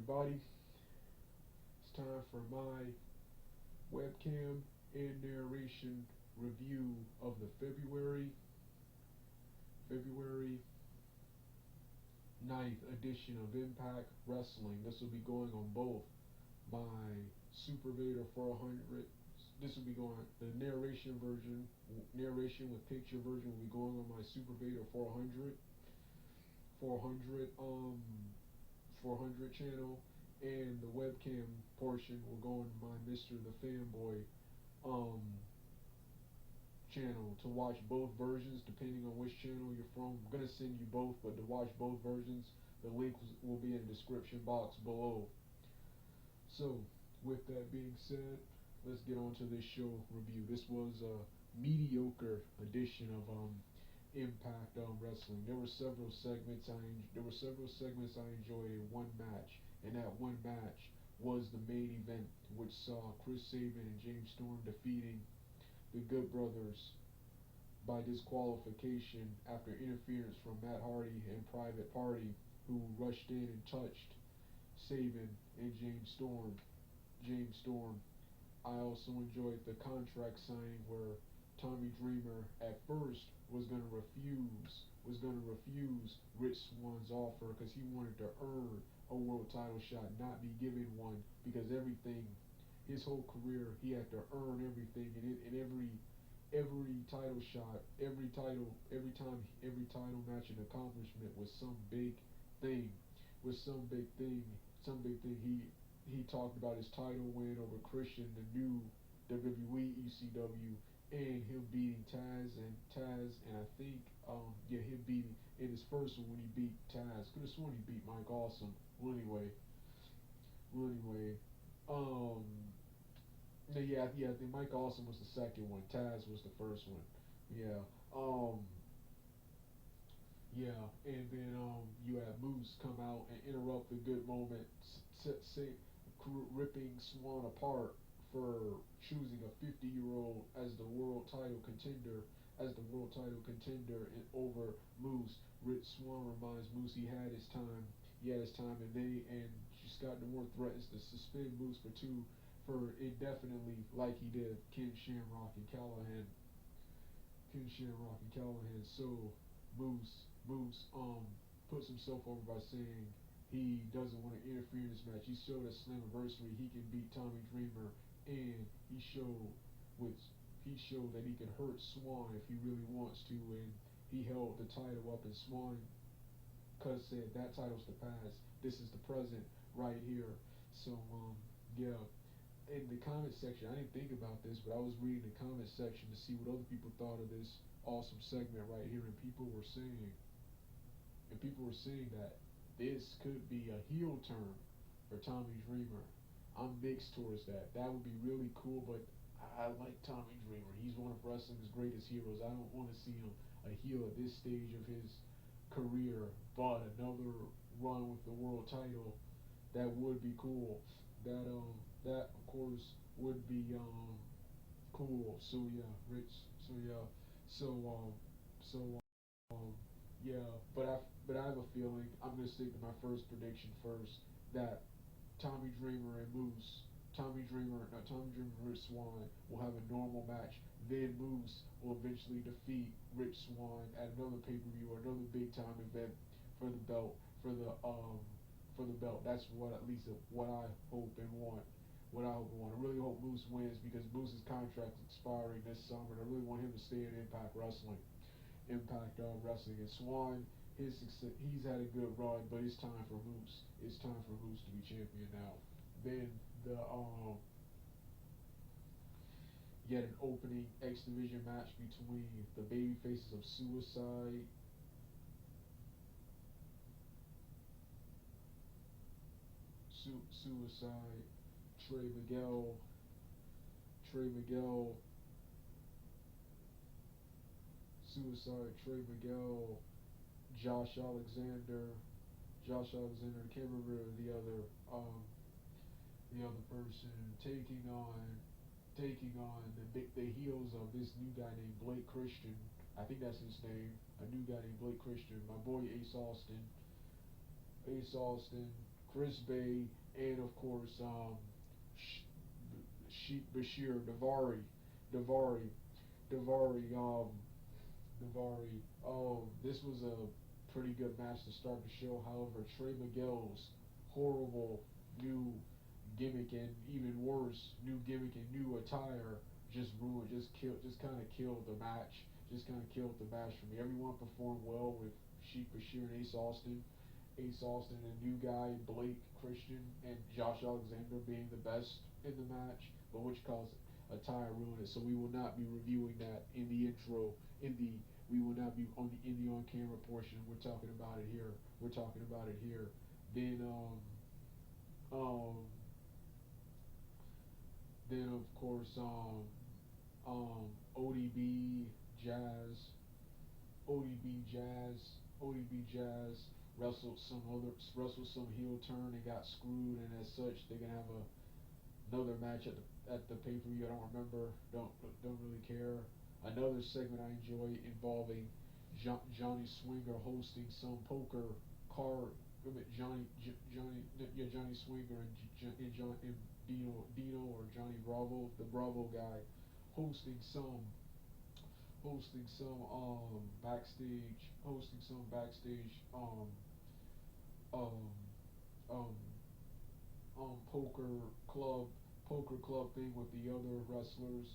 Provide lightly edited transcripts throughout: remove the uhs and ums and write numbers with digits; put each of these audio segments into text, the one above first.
everybody? It's time for my webcam and narration review of the February 9th edition of Impact Wrestling. This will be going on both my Super Vader 400. This will be going the narration with picture version will be going on my Super Vader 400 400 channel, and the webcam portion will go on my Mr. the Fanboy um channel to watch both versions depending on which channel you're from. I'm gonna send you both, but to watch both versions, the link will be in the description box below. So, with that being said, let's get on to this show review. This was a mediocre edition of Impact Wrestling. There were several segments I enjoyed in one match, and that one match was the main event, which saw Chris Sabin and James Storm defeating the Good Brothers by disqualification after interference from Matt Hardy and Private Party, who rushed in and touched Sabin and James Storm. I also enjoyed the contract signing where Tommy Dreamer at first was gonna refuse Rich Swan's offer because he wanted to earn a world title shot, not be given one, because everything his whole career he had to earn everything, and every title shot, every title match and accomplishment was thing, some big thing. He talked about his title win over Christian, the new WWE ECW, and him beating and I think him beating in his first one when he beat Taz. Could have sworn he beat Mike Awesome. Well anyway, um yeah, I think Mike Awesome was the second one. Taz was the first one. Yeah. And then you had Moose come out and interrupt the good moment, ripping Swan apart for choosing a 50-year-old as the world title contender, over Moose. Rich Swan reminds Moose he had his time. And Scott D'Amore threatens to suspend Moose for indefinitely, like he did Ken Shamrock and Callahan. So Moose puts himself over by saying he doesn't want to interfere in this match. He showed at Slammiversary he can beat Tommy Dreamer, and with he showed that he could hurt Swan if he really wants to, and he held the title up, and Swan cuz said that title's the past. This is the present right here. So yeah. In the comment section, I didn't think about this, but I was reading the comment section to see what other people thought of this awesome segment right here, and people were saying that this could be a heel turn for Tommy Dreamer. I'm mixed towards that. That would be really cool, but I like Tommy Dreamer. He's one of wrestling's greatest heroes. I don't want to see him a heel at this stage of his career, but another run with the world title, that would be cool. That of course would be cool. So yeah, Rich. So yeah. So so yeah. But I have a feeling, I'm gonna stick to my first prediction first, that Tommy Dreamer and Tommy Dreamer and Rich Swan will have a normal match. Then Moose will eventually defeat Rich Swan at another pay-per-view or another big time event for the belt, That's what, at least what I hope and want. I really hope Moose wins because Moose's contract is expiring this summer, and I really want him to stay in Impact Wrestling. And Swan, he's had a good run, but it's time for Moose. It's time for Moose to be champion now. Then the yet an opening X Division match between the baby faces of Suicide, Trey Miguel, Trey Miguel, Trey Miguel, Josh Alexander, I can't remember the other person taking on the heels of this new guy named Blake Christian. I think that's his name. A new guy named Blake Christian. My boy Ace Austin, Chris Bay, and of course Sheikh Bashir Davari, Davari, Davari. This was a pretty good match to start the show. However, Trey Miguel's horrible new gimmick and even worse new gimmick and new attire just ruined, just kind of killed the match. Just kind of killed the match for me. Everyone performed well with Sheik Bashir and Ace Austin and new guy Blake Christian and Josh Alexander being the best in the match, but which caused attire ruined it. So we will not be reviewing that in the intro. In the We will not be on the on camera portion. We're talking about it here. We're talking about it here. Then um then of course ODB Jazz ODB Jazz ODB Jazz wrestled some heel turn and got screwed, and as such they're gonna have another match at the pay per view. I don't remember. Don't really care. Another segment I enjoy involving Johnny Swinger hosting some poker card. Johnny Swinger and Dino or Johnny Bravo, the Bravo guy, hosting some backstage um um poker club thing with the other wrestlers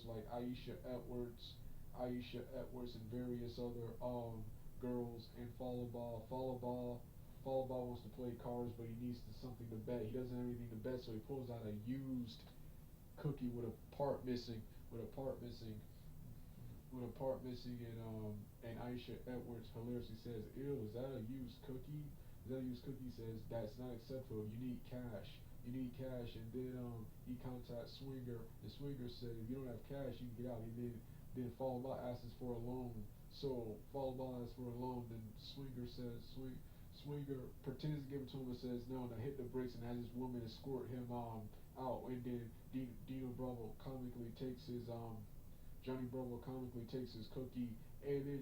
like Aisha Edwards and various other girls, and Follow Ball wants to play cards, but he needs something to bet. He doesn't have anything to bet, so he pulls out a used cookie with a part missing, with a part missing, and Aisha Edwards hilariously says, "Ew, is that a used cookie? Is that a used cookie?" He says, "That's not acceptable. You need cash. You need cash." And then he contacts Swinger, and Swinger said, "If you don't have cash, you can get out." And then Falaba asks for a loan. So Falaba asks for a loan. Then Swinger pretends to give it to him and says no, and I hit the brakes and has his woman escort him out. And then Dino Bravo comically takes his Johnny Bravo comically takes his cookie, and then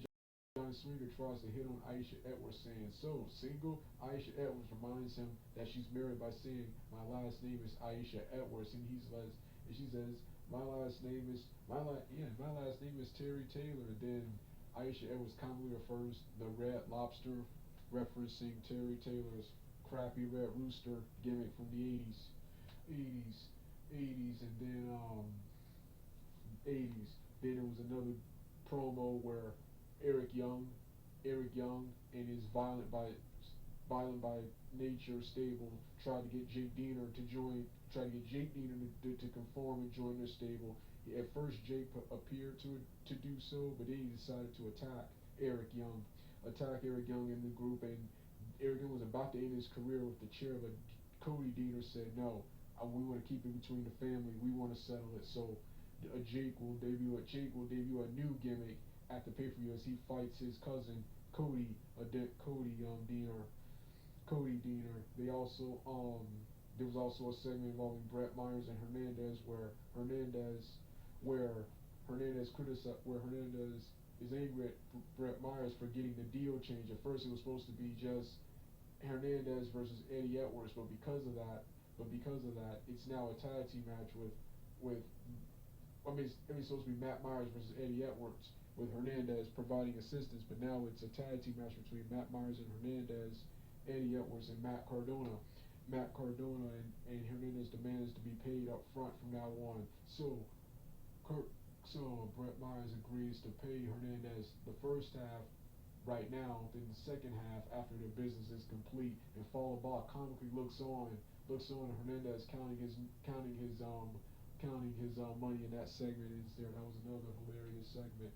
Johnny Swinger tries to hit on Aisha Edwards, saying, "So, single?" Aisha Edwards reminds him that she's married by saying, "My last name is Aisha Edwards," and she says, my last name is Terry Taylor." And then Aisha Edwards commonly refers the Red Lobster, referencing Terry Taylor's crappy Red Rooster gimmick from the 80s, 80s, and then 80s. Then there was another promo where Eric Young, and his violent by nature stable tried to get Jake Deaner to join, to conform and join their stable. At first, Jake appeared to do so, but then he decided to Eric Young, attack Eric Young in the group, and Eric Young was about to end his career with the chair, but Cody Deaner said no. We want to keep it between the family. We want to settle it. So Jake will debut a new gimmick at the pay-per-view as he fights his cousin Deaner. Cody Deaner. There was also a segment involving Brett Myers and Hernandez where Hernandez is angry at Brett Myers for getting the deal changed. At first, it was supposed to be just Hernandez versus Eddie Edwards, because of that, it's now a tag team match with it's supposed to be Matt Myers versus Eddie Edwards, with Hernandez providing assistance, but now it's a tag team match between Matt Myers and Hernandez, Eddie Edwards, and Matt Cardona. And Hernandez demands to be paid up front from now on. So Brett Myers agrees to pay Hernandez the first half right now, then the second half after their business is complete. And Falaba comically looks on, and Hernandez counting his money in that segment is there. That was another hilarious segment.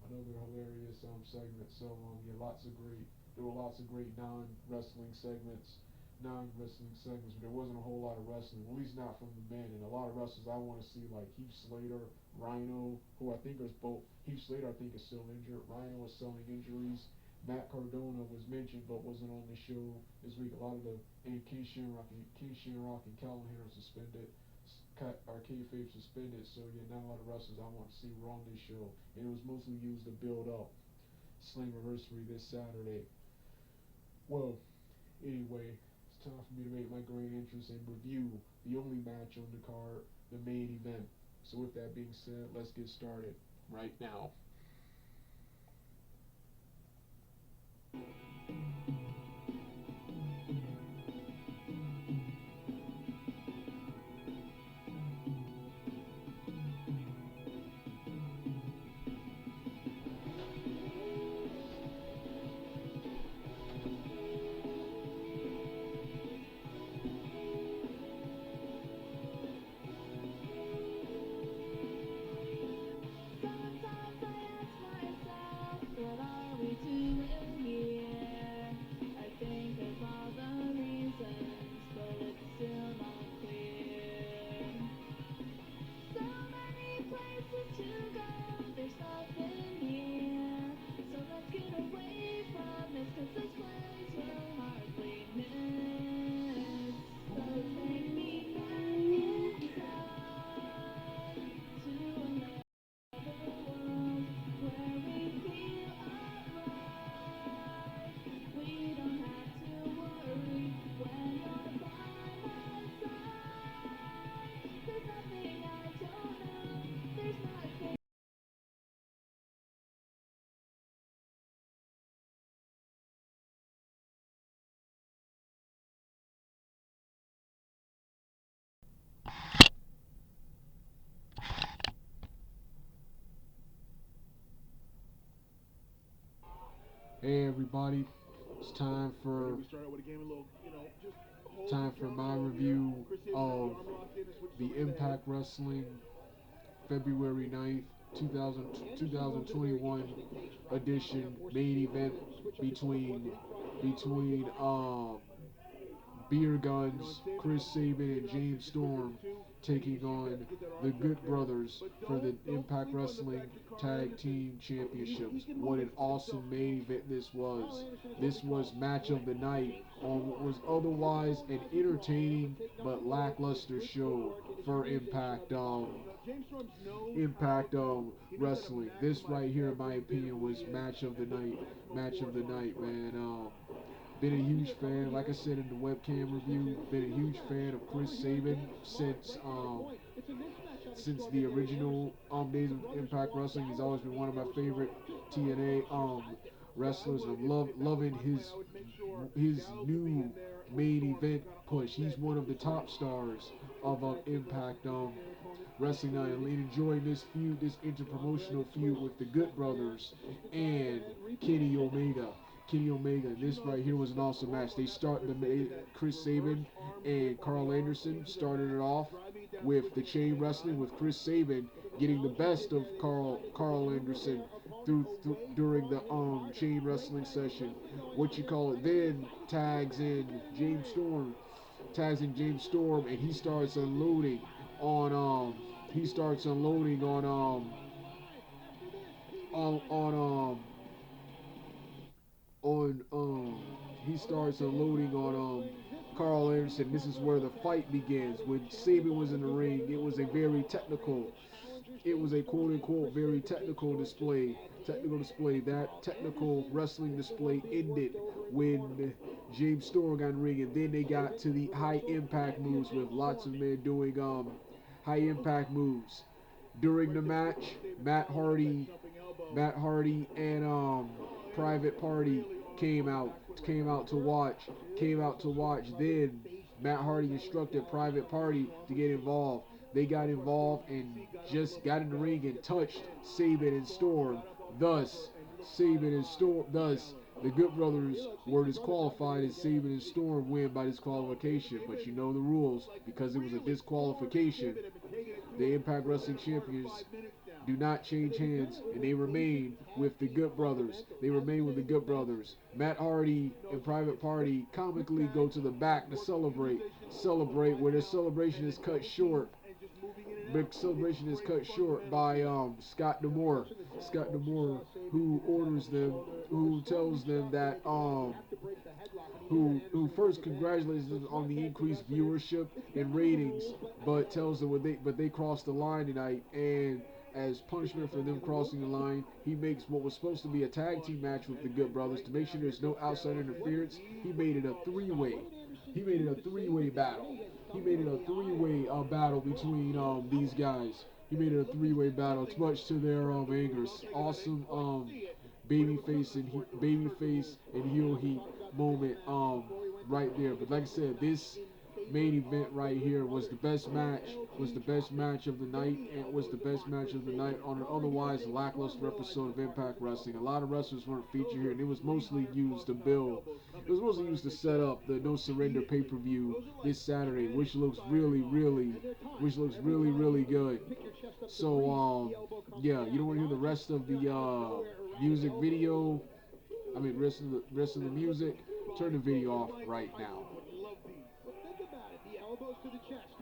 Another hilarious segment. So yeah, there were lots of great non-wrestling segments, but there wasn't a whole lot of wrestling, at least not from the men. And a lot of wrestlers I want to see, like Heath Slater, Rhino, who I think is both. Heath Slater I think is still injured. Rhino is selling injuries. Matt Cardona was mentioned but wasn't on the show this week. A lot of and King Shamrock and Callahan are suspended. Our kayfabe suspended. So yeah, not a lot of wrestlers I want to see were on this show, and it was mostly used to build up. Slammiversary this Saturday. Well, anyway, it's time for me to make my grand entrance and review the only match on the card, the main event. So with that being said, let's get started right now. Sometimes I ask myself, what are we doing here? I think of all the reasons, but it's still not clear. So many places to go, there's nothing here. So let's get away from this, 'cause this place will hardly miss. So take me back inside to another world where we feel alright. We don't have to worry when you're by my side. There's nothing I don't know. There's nothing. Hey everybody, it's time for my review of the Impact Wrestling February 9th, 2021 edition main event between Beer Guns, Chris Sabin and James Storm taking on the Good Brothers for the Impact Wrestling Tag Team Championships. What an awesome main event this was. This was match of the night on what was otherwise an entertaining but lackluster show for Impact Wrestling. This right here, in my opinion, was match of the night. Match of the night, man. Been a huge fan, like I said in the webcam review, been a huge fan of Chris Sabin since the original days of Impact Wrestling. He's always been one of my favorite TNA wrestlers. I'm loving his new main event push. He's one of the top stars of Impact Wrestling now, and enjoying this feud, this interpromotional feud with the Good Brothers and Kenny Omega. Kenny Omega. This right here was an awesome match. Chris Sabin and Carl Anderson started it off with the chain wrestling, with Chris Sabin getting the best of Carl Anderson during the chain wrestling session. What you call it? Then tags in James Storm, and he starts unloading on on on um on he starts unloading on Carl Anderson. This is where the fight begins. When Sabin was in the ring, it was a very technical, it was a quote unquote very technical display. Technical display. That technical wrestling display ended when James Storm got in the ring, and then they got to the high impact moves with lots of men doing high impact moves. During the match, Matt Hardy and Private Party came out came out to watch came out to watch. Then Matt Hardy instructed Private Party to get involved. They got involved and just got in the ring and touched Sabin and Storm. Thus, the Good Brothers were disqualified, and Sabin and Storm win by disqualification. But you know the rules, because it was a disqualification. The Impact Wrestling Champions do not change hands, and they remain with the Good Brothers. Matt Hardy and Private Party comically go to the back to celebrate, where their celebration is cut short. Big celebration is cut short by Scott D'Amore. Scott D'Amore, who orders them, who tells them that who first congratulates them on the increased viewership and ratings, but tells them they crossed the line tonight. And as punishment for them crossing the line, he makes what was supposed to be a tag team match with the Good Brothers to make sure there's no outside interference. He made it a three-way. He made it a three-way battle. He made it a three-way battle between these guys. He made it a three-way battle, much to their angers. Awesome babyface and heel heat moment right there. But like I said, this main event right here was the best match. Was the best match of the night, and was the best match of the night on an otherwise lackluster episode of Impact Wrestling. A lot of wrestlers weren't featured here, and it was mostly used to build. It was mostly used to set up the No Surrender pay-per-view this Saturday, which looks really good. So yeah, you don't want to hear the rest of the music video. I mean, rest of the music. Turn the video off right now. But think about it, the elbows to the chest.